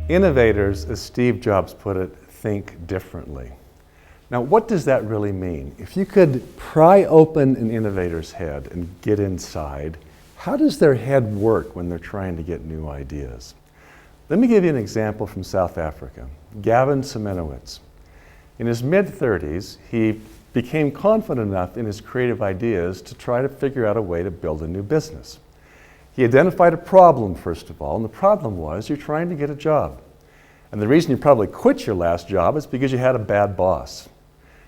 Innovators, as Steve Jobs put it, think differently. Now, what does that really mean? If you could pry open an innovator's head and get inside, how does their head work when they're trying to get new ideas? Let me give you an example from South Africa. Gavin Semenowitz. In his mid-30s, he became confident enough in his creative ideas to try to figure out a way to build a new business. He identified a problem, first of all, and the problem was you're trying to get a job. And the reason you probably quit your last job is because you had a bad boss.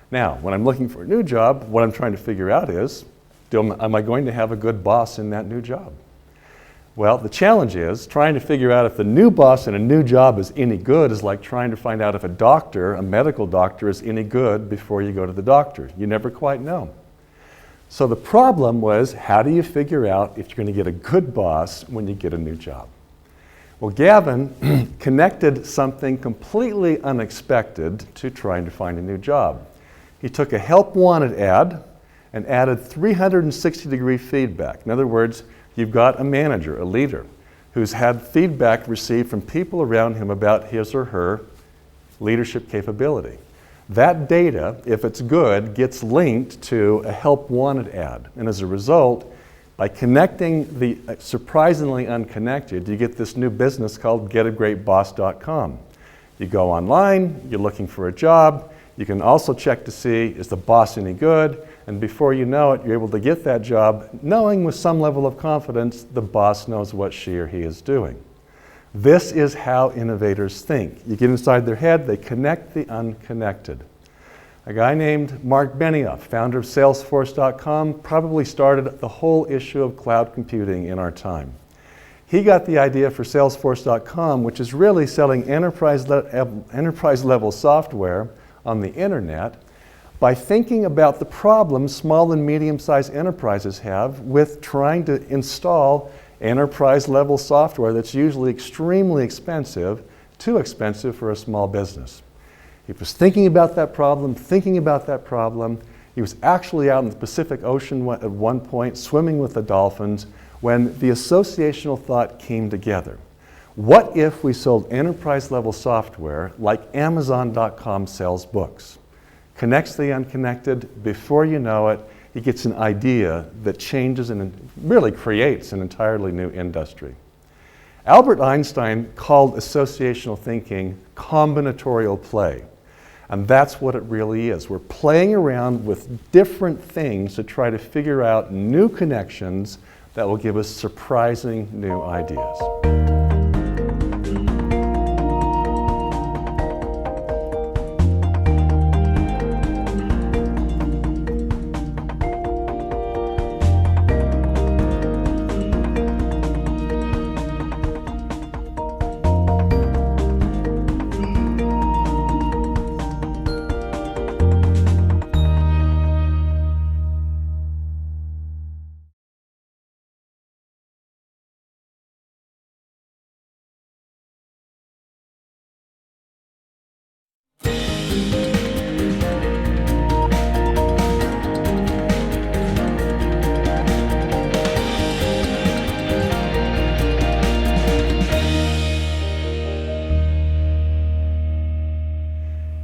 Now, when I'm looking for a new job, what I'm trying to figure out is, am I going to have a good boss in that new job? Well, the challenge is trying to figure out if the new boss in a new job is any good is like trying to find out if a doctor, a medical doctor, is any good before you go to the doctor. You never quite know. So the problem was, how do you figure out if you're going to get a good boss when you get a new job? Well, Gavin connected something completely unexpected to trying to find a new job. He took a help wanted ad and added 360-degree feedback. In other words, you've got a manager, a leader, who's had feedback received from people around him about his or her leadership capability. That data, if it's good, gets linked to a help wanted ad. And as a result, by connecting the surprisingly unconnected, you get this new business called getagreatboss.com. You go online, you're looking for a job, you can also check to see, is the boss any good? And before you know it, you're able to get that job, knowing with some level of confidence the boss knows what she or he is doing. This is how innovators think. You get inside their head, they connect the unconnected. A guy named Mark Benioff, founder of Salesforce.com, probably started the whole issue of cloud computing in our time. He got the idea for Salesforce.com, which is really selling enterprise-level software on the internet, by thinking about the problems small and medium-sized enterprises have with trying to install enterprise-level software that's usually extremely expensive, too expensive for a small business. He was thinking about that problem. He was actually out in the Pacific Ocean at one point, swimming with the dolphins, when the associational thought came together. What if we sold enterprise-level software like Amazon.com sells books? Connects the unconnected. Before you know it, he gets an idea that changes and really creates an entirely new industry. Albert Einstein called associational thinking combinatorial play. And that's what it really is. We're playing around with different things to try to figure out new connections that will give us surprising new ideas.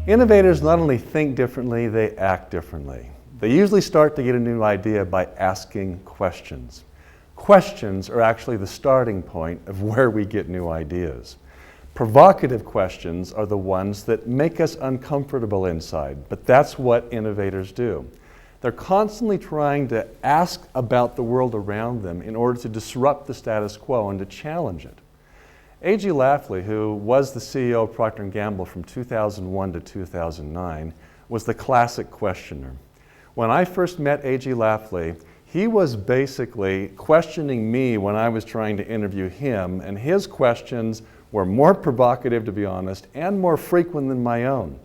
Innovators not only think differently, they act differently. They usually start to get a new idea by asking questions. Questions are actually the starting point of where we get new ideas. Provocative questions are the ones that make us uncomfortable inside, but that's what innovators do. They're constantly trying to ask about the world around them in order to disrupt the status quo and to challenge it. A.G. Lafley, who was the CEO of Procter & Gamble from 2001 to 2009, was the classic questioner. When I first met A.G. Lafley, he was basically questioning me when I was trying to interview him, and his questions were more provocative, to be honest, and more frequent than my own.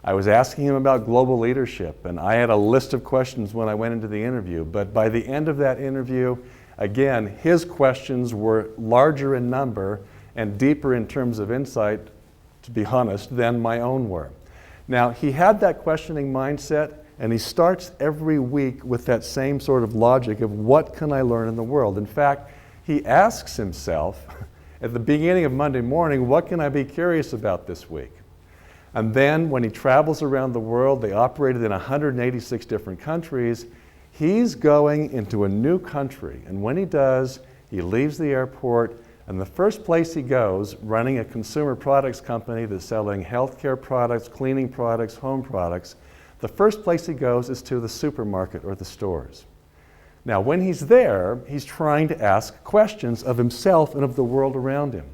I was asking him about global leadership, and I had a list of questions when I went into the interview, but by the end of that interview, again, his questions were larger in number and deeper in terms of insight, to be honest, than my own were. Now, he had that questioning mindset, and he starts every week with that same sort of logic of what can I learn in the world. In fact, he asks himself at the beginning of Monday morning, what can I be curious about this week? And then when he travels around the world, they operated in 186 different countries, he's going into a new country. And when he does, he leaves the airport, and the first place he goes, running a consumer products company that's selling healthcare products, cleaning products, home products, the first place he goes is to the supermarket or the stores. Now, when he's there, he's trying to ask questions of himself and of the world around him.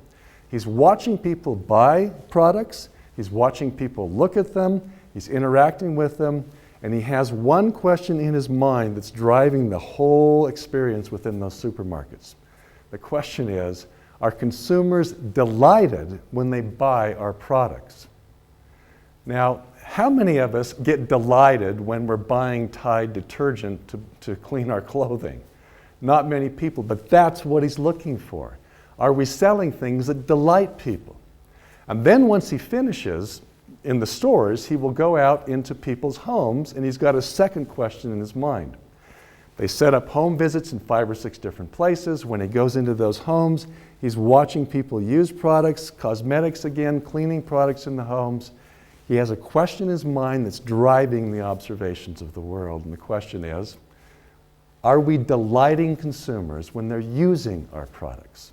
He's watching people buy products, he's watching people look at them, he's interacting with them, and he has one question in his mind that's driving the whole experience within those supermarkets. The question is, are consumers delighted when they buy our products? Now, how many of us get delighted when we're buying Tide detergent to clean our clothing? Not many people, but that's what he's looking for. Are we selling things that delight people? And then once he finishes in the stores, he will go out into people's homes, and he's got a second question in his mind. They set up home visits in 5 or 6 different places. When he goes into those homes, he's watching people use products, cosmetics again, cleaning products in the homes. He has a question in his mind that's driving the observations of the world. And the question is, are we delighting consumers when they're using our products?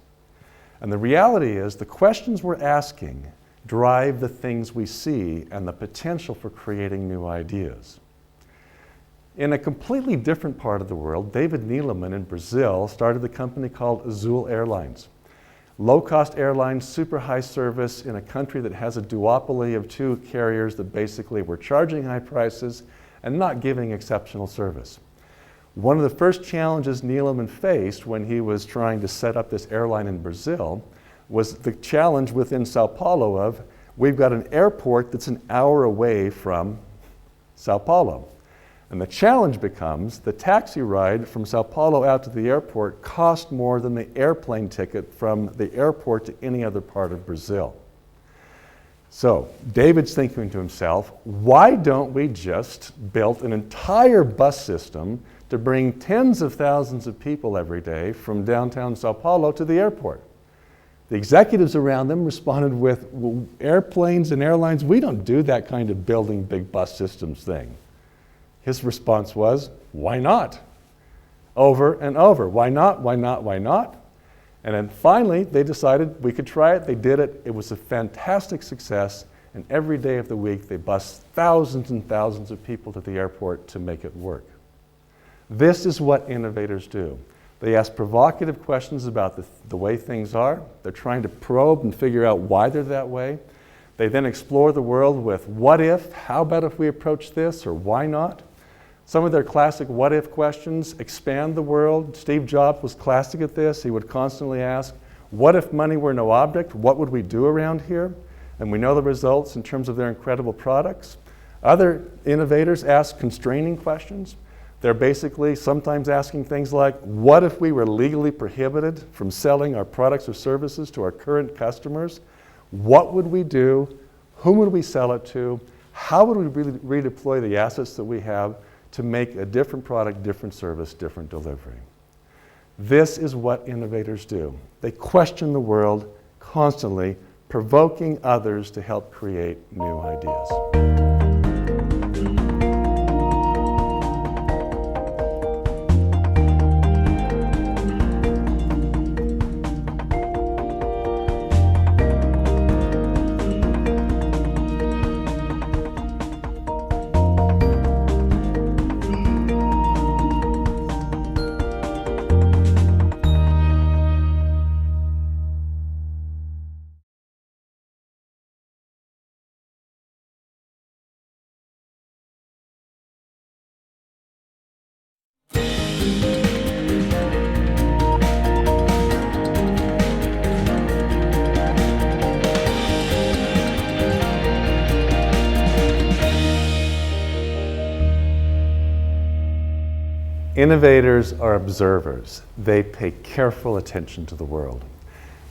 And the reality is, the questions we're asking drive the things we see and the potential for creating new ideas. In a completely different part of the world, David Neeleman in Brazil started a company called Azul Airlines. Low-cost airlines, super high service in a country that has a duopoly of 2 carriers that basically were charging high prices and not giving exceptional service. One of the first challenges Neeleman faced when he was trying to set up this airline in Brazil was the challenge within Sao Paulo of, we've got an airport that's an hour away from Sao Paulo. And the challenge becomes, the taxi ride from Sao Paulo out to the airport cost more than the airplane ticket from the airport to any other part of Brazil. So David's thinking to himself, why don't we just build an entire bus system to bring tens of thousands of people every day from downtown Sao Paulo to the airport? The executives around them responded with, well, airplanes and airlines, we don't do that kind of building big bus systems thing. His response was, why not? Over and over, why not, why not, why not? And then finally, they decided we could try it. They did it. It was a fantastic success. And every day of the week, they bus thousands and thousands of people to the airport to make it work. This is what innovators do. They ask provocative questions about the way things are. They're trying to probe and figure out why they're that way. They then explore the world with what if, how about if we approach this, or why not? Some of their classic what if questions expand the world. Steve Jobs was classic at this. He would constantly ask, what if money were no object? What would we do around here? And we know the results in terms of their incredible products. Other innovators ask constraining questions. They're basically sometimes asking things like, what if we were legally prohibited from selling our products or services to our current customers? What would we do? Whom would we sell it to? How would we redeploy the assets that we have to make a different product, different service, different delivery? This is what innovators do. They question the world constantly, provoking others to help create new ideas. Innovators are observers. They pay careful attention to the world.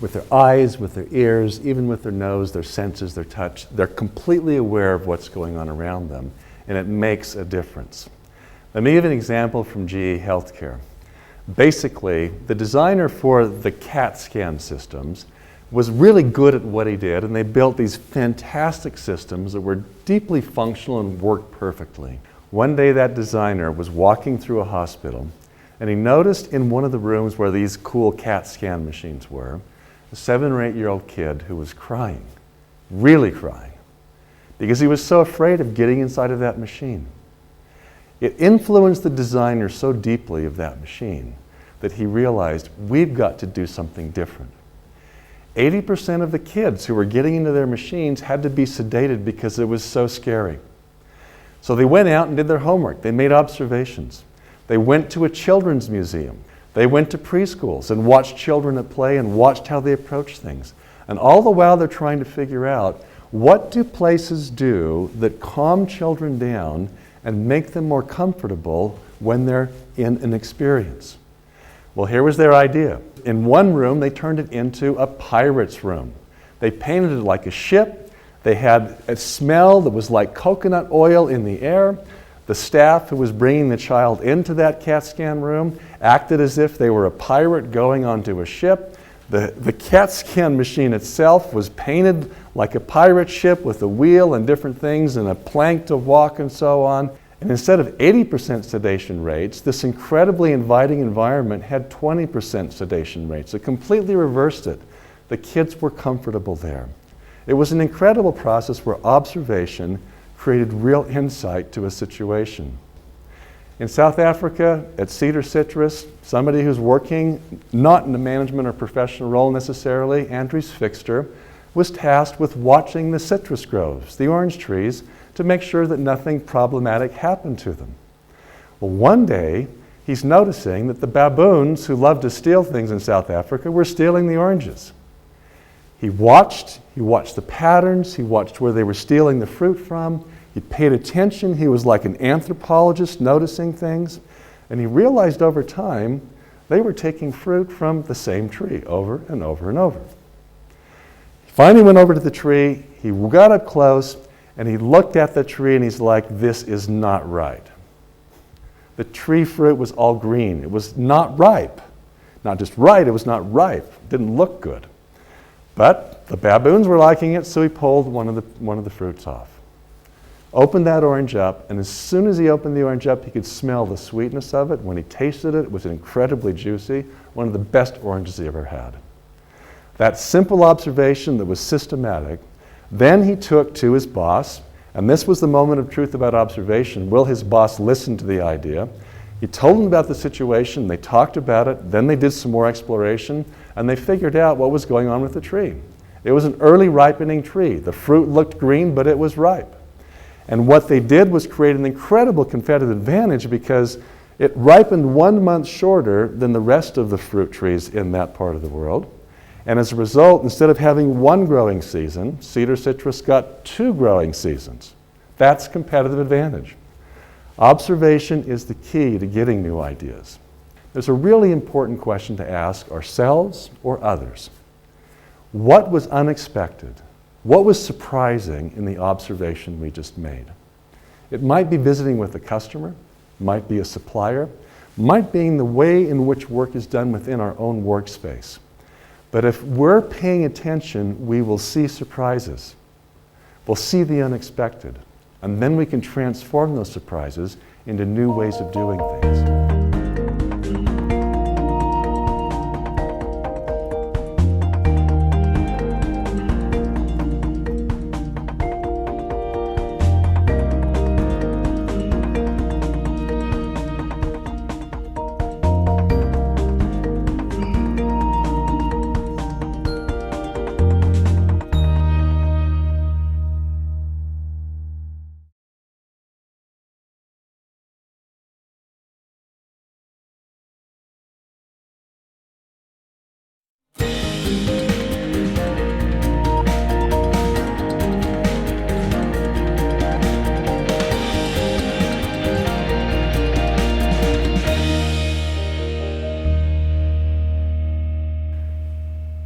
With their eyes, with their ears, even with their nose, their senses, their touch, they're completely aware of what's going on around them, and it makes a difference. Let me give an example from GE Healthcare. Basically, the designer for the CAT scan systems was really good at what he did, and they built these fantastic systems that were deeply functional and worked perfectly. One day that designer was walking through a hospital, and he noticed in one of the rooms where these cool CAT scan machines were, a 7 or 8-year-old kid who was crying, really crying, because he was so afraid of getting inside of that machine. It influenced the designer so deeply of that machine that he realized, we've got to do something different. 80% of the kids who were getting into their machines had to be sedated because it was so scary. So they went out and did their homework. They made observations. They went to a children's museum. They went to preschools and watched children at play and watched how they approach things. And all the while they're trying to figure out, what do places do that calm children down and make them more comfortable when they're in an experience? Well, here was their idea. In one room, they turned it into a pirate's room. They painted it like a ship. They had a smell that was like coconut oil in the air. The staff who was bringing the child into that CAT scan room acted as if they were a pirate going onto a ship. The CAT scan machine itself was painted like a pirate ship with a wheel and different things and a plank to walk and so on. And instead of 80% sedation rates, this incredibly inviting environment had 20% sedation rates. It completely reversed it. The kids were comfortable there. It was an incredible process where observation created real insight to a situation. In South Africa, at Cedar Citrus, somebody who's working not in a management or professional role necessarily, Andries Fixter, was tasked with watching the citrus groves, the orange trees, to make sure that nothing problematic happened to them. Well, one day, he's noticing that the baboons who love to steal things in South Africa were stealing the oranges. He watched the patterns, he watched where they were stealing the fruit from, he paid attention, he was like an anthropologist noticing things, and he realized over time they were taking fruit from the same tree over and over and over. He finally went over to the tree, he got up close, and he looked at the tree and he's like, this is not right. The tree fruit was all green. It was not ripe. Not just right, it was not ripe. It didn't look good. But the baboons were liking it, so he pulled one of the fruits off. Opened that orange up, and as soon as he opened the orange up, he could smell the sweetness of it. When he tasted it, it was incredibly juicy, one of the best oranges he ever had. That simple observation that was systematic, then he took to his boss, and this was the moment of truth about observation. Will his boss listen to the idea? He told him about the situation, they talked about it, then they did some more exploration, and they figured out what was going on with the tree. It was an early ripening tree. The fruit looked green, but it was ripe. And what they did was create an incredible competitive advantage because it ripened 1 month shorter than the rest of the fruit trees in that part of the world. And as a result, instead of having 1 growing season, Cedar Citrus got 2 growing seasons. That's competitive advantage. Observation is the key to getting new ideas. There's a really important question to ask ourselves or others. What was unexpected? What was surprising in the observation we just made? It might be visiting with a customer, might be a supplier, might be the way in which work is done within our own workspace. But if we're paying attention, we will see surprises. We'll see the unexpected. And then we can transform those surprises into new ways of doing things.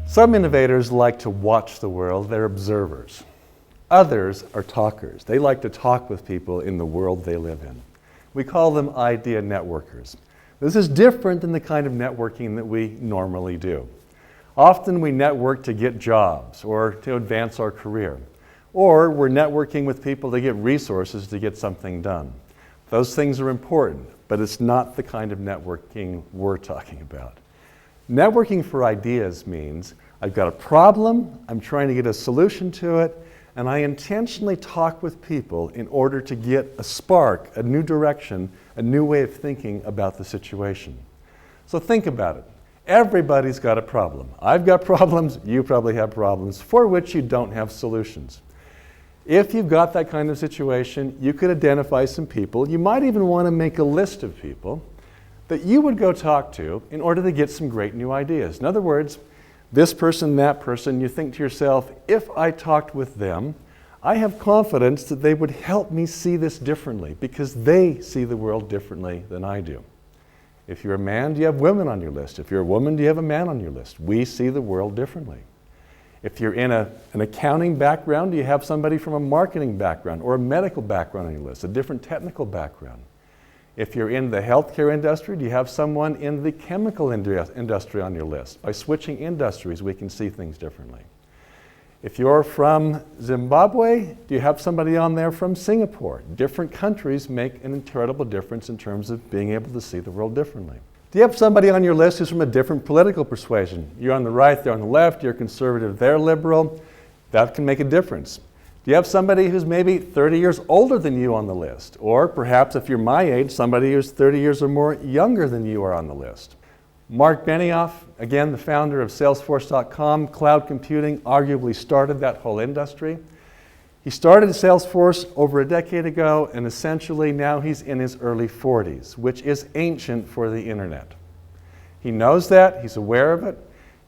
Some innovators like to watch the world, they're observers. Others are talkers. They like to talk with people in the world they live in. We call them idea networkers. This is different than the kind of networking that we normally do. Often we network to get jobs or to advance our career. Or we're networking with people to get resources to get something done. Those things are important, but it's not the kind of networking we're talking about. Networking for ideas means I've got a problem, I'm trying to get a solution to it, and I intentionally talk with people in order to get a spark, a new direction, a new way of thinking about the situation. So think about it. Everybody's got a problem. I've got problems, you probably have problems for which you don't have solutions. If you've got that kind of situation, you could identify some people. You might even want to make a list of people that you would go talk to in order to get some great new ideas. In other words, this person, that person, you think to yourself, if I talked with them, I have confidence that they would help me see this differently because they see the world differently than I do. If you're a man, do you have women on your list? If you're a woman, do you have a man on your list? We see the world differently. If you're in an accounting background, do you have somebody from a marketing background or a medical background on your list, a different technical background? If you're in the healthcare industry, do you have someone in the chemical industry on your list? By switching industries, we can see things differently. If you're from Zimbabwe, do you have somebody on there from Singapore? Different countries make an incredible difference in terms of being able to see the world differently. Do you have somebody on your list who's from a different political persuasion? You're on the right, they're on the left, you're conservative, they're liberal. That can make a difference. Do you have somebody who's maybe 30 years older than you on the list? Or perhaps if you're my age, somebody who's 30 years or more younger than you are on the list. Mark Benioff, again, the founder of Salesforce.com, cloud computing, arguably started that whole industry. He started Salesforce over a decade ago, and essentially now he's in his early 40s, which is ancient for the internet. He knows that, he's aware of it.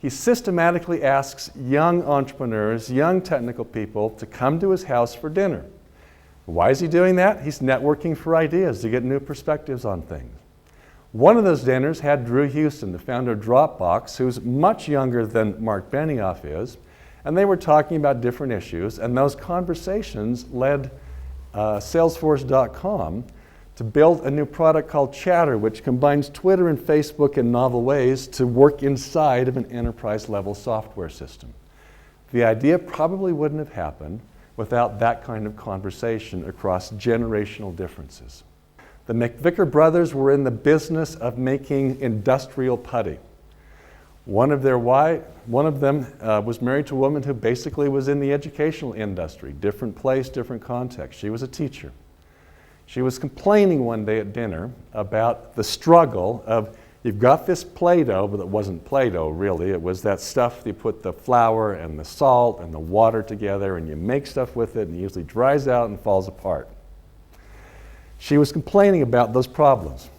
He systematically asks young entrepreneurs, young technical people to come to his house for dinner. Why is he doing that? He's networking for ideas to get new perspectives on things. One of those dinners had Drew Houston, the founder of Dropbox, who's much younger than Mark Benioff is, and they were talking about different issues, and those conversations led Salesforce.com to build a new product called Chatter, which combines Twitter and Facebook in novel ways to work inside of an enterprise-level software system. The idea probably wouldn't have happened without that kind of conversation across generational differences. The McVicker brothers were in the business of making industrial putty. One of them was married to a woman who basically was in the educational industry, different place, different context. She was a teacher. She was complaining one day at dinner about the struggle of, you've got this Play-Doh, but it wasn't Play-Doh really. It was that stuff you put the flour and the salt and the water together and you make stuff with it and it usually dries out and falls apart. She was complaining about those problems.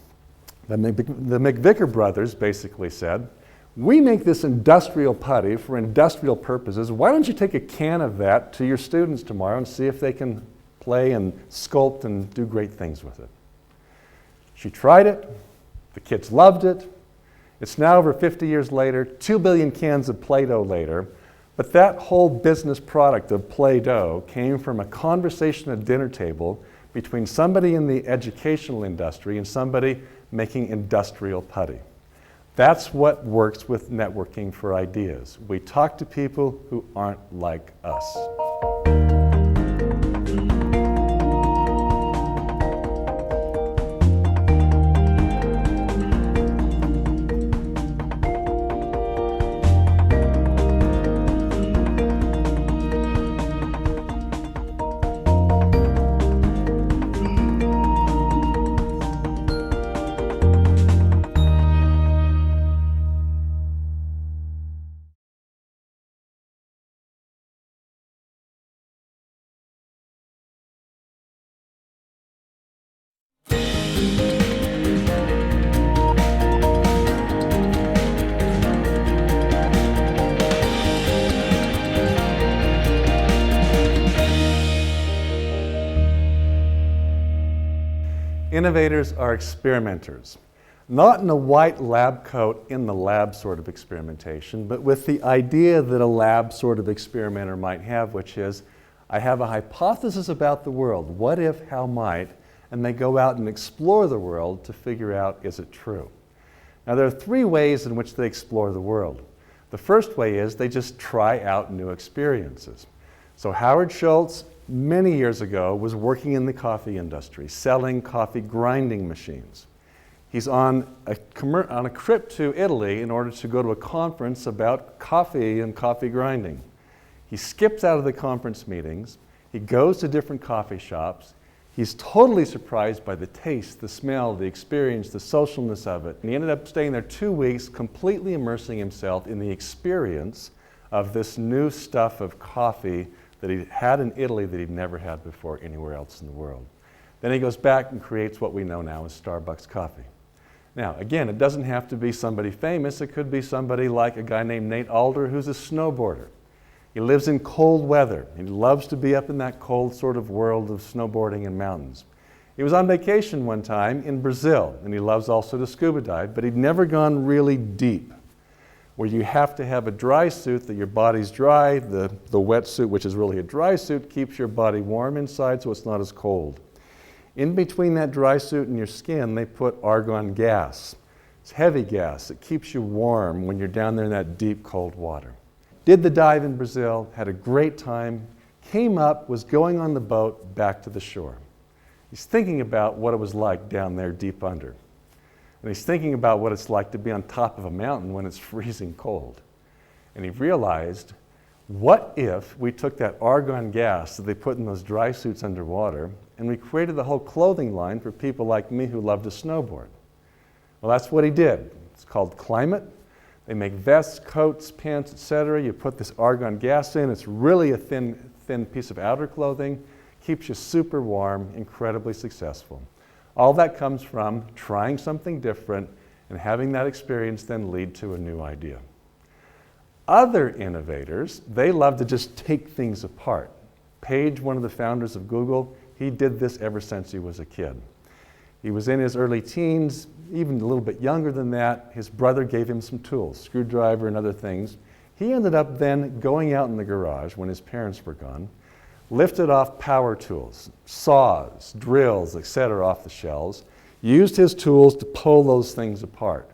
The McVicker brothers basically said, we make this industrial putty for industrial purposes. Why don't you take a can of that to your students tomorrow and see if they can play and sculpt and do great things with it. She tried it. The kids loved it. It's now over 50 years later, 2 billion cans of Play-Doh later, but that whole business product of Play-Doh came from a conversation at a dinner table between somebody in the educational industry and somebody making industrial putty. That's what works with networking for ideas. We talk to people who aren't like us. Innovators are experimenters, not in a white lab coat in the lab sort of experimentation, but with the idea that a lab sort of experimenter might have, which is, I have a hypothesis about the world, what if, how might, and they go out and explore the world to figure out, is it true? Now there are three ways in which they explore the world. The first way is they just try out new experiences. So Howard Schultz, many years ago, was working in the coffee industry, selling coffee grinding machines. He's on a trip to Italy in order to go to a conference about coffee and coffee grinding. He skips out of the conference meetings. He goes to different coffee shops. He's totally surprised by the taste, the smell, the experience, the socialness of it. And he ended up staying there 2 weeks, completely immersing himself in the experience of this new stuff of coffee that he had in Italy that he'd never had before anywhere else in the world. Then he goes back and creates what we know now as Starbucks coffee. Now, again, it doesn't have to be somebody famous. It could be somebody like a guy named Nate Alder, who's a snowboarder. He lives in cold weather. He loves to be up in that cold sort of world of snowboarding and mountains. He was on vacation one time in Brazil, and he loves also to scuba dive, but he'd never gone really deep, where you have to have a dry suit that your body's dry. The wet suit, which is really a dry suit, keeps your body warm inside so it's not as cold. In between that dry suit and your skin, they put argon gas. It's heavy gas. It keeps you warm when you're down there in that deep, cold water. Did the dive in Brazil, had a great time, came up, was going on the boat back to the shore. He's thinking about what it was like down there deep under. And he's thinking about what it's like to be on top of a mountain when it's freezing cold. And he realized, what if we took that argon gas that they put in those dry suits underwater and we created the whole clothing line for people like me who love to snowboard? Well, that's what he did. It's called Climate. They make vests, coats, pants, etc. You put this argon gas in. It's really a thin piece of outer clothing. Keeps you super warm, incredibly successful. All that comes from trying something different and having that experience then lead to a new idea. Other innovators, they love to just take things apart. Page, one of the founders of Google, he did this ever since he was a kid. He was in his early teens, even a little bit younger than that. His brother gave him some tools, screwdriver and other things. He ended up then going out in the garage when his parents were gone, lifted off power tools, saws, drills, etc. off the shelves, used his tools to pull those things apart.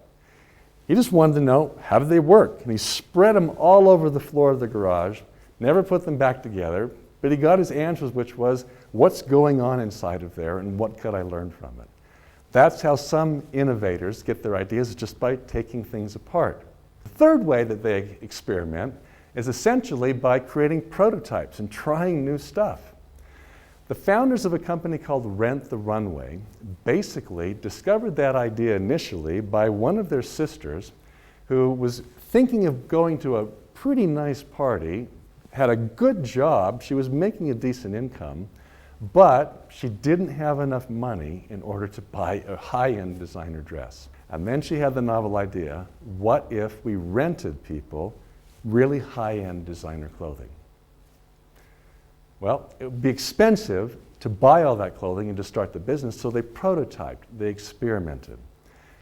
He just wanted to know, how do they work? And he spread them all over the floor of the garage, never put them back together, but he got his answers, which was, what's going on inside of there and what could I learn from it? That's how some innovators get their ideas, just by taking things apart. The third way that they experiment is essentially by creating prototypes and trying new stuff. The founders of a company called Rent the Runway basically discovered that idea initially by one of their sisters who was thinking of going to a pretty nice party, had a good job, she was making a decent income, but she didn't have enough money in order to buy a high-end designer dress. And then she had the novel idea, what if we rented people really high-end designer clothing? Well, it would be expensive to buy all that clothing and to start the business, so they prototyped, they experimented.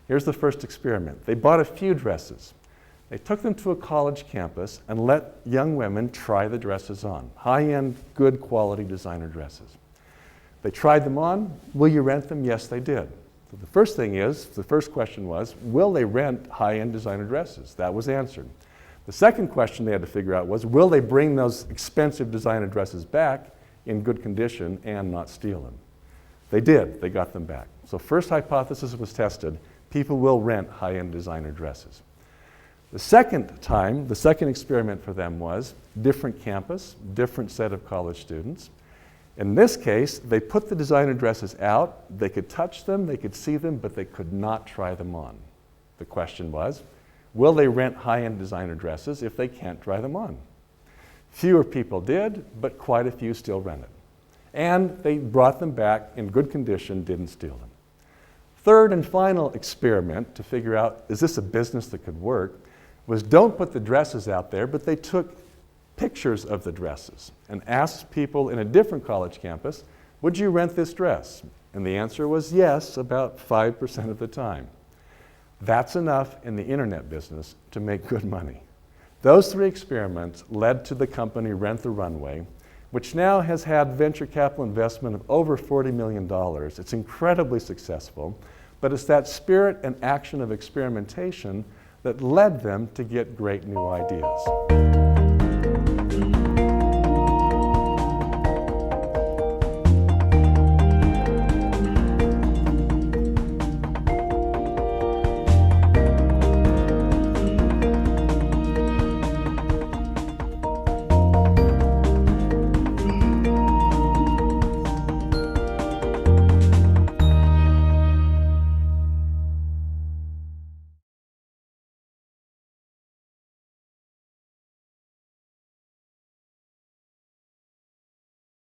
Here's the first experiment. They bought a few dresses. They took them to a college campus and let young women try the dresses on. High-end, good quality designer dresses. They tried them on. Will you rent them? Yes, they did. So the first question was, will they rent high-end designer dresses? That was answered. The second question they had to figure out was, will they bring those expensive designer dresses back in good condition and not steal them? They did. They got them back. So first hypothesis was tested. People will rent high-end designer dresses. The second experiment for them was different campus, different set of college students. In this case, they put the designer dresses out. They could touch them, they could see them, but they could not try them on. The question was, will they rent high-end designer dresses if they can't try them on? Fewer people did, but quite a few still rented. And they brought them back in good condition, didn't steal them. Third and final experiment to figure out, is this a business that could work, was don't put the dresses out there, but they took pictures of the dresses and asked people in a different college campus, would you rent this dress? And the answer was yes, about 5% of the time. That's enough in the internet business to make good money. Those three experiments led to the company Rent the Runway, which now has had venture capital investment of over $40 million. It's incredibly successful, but it's that spirit and action of experimentation that led them to get great new ideas.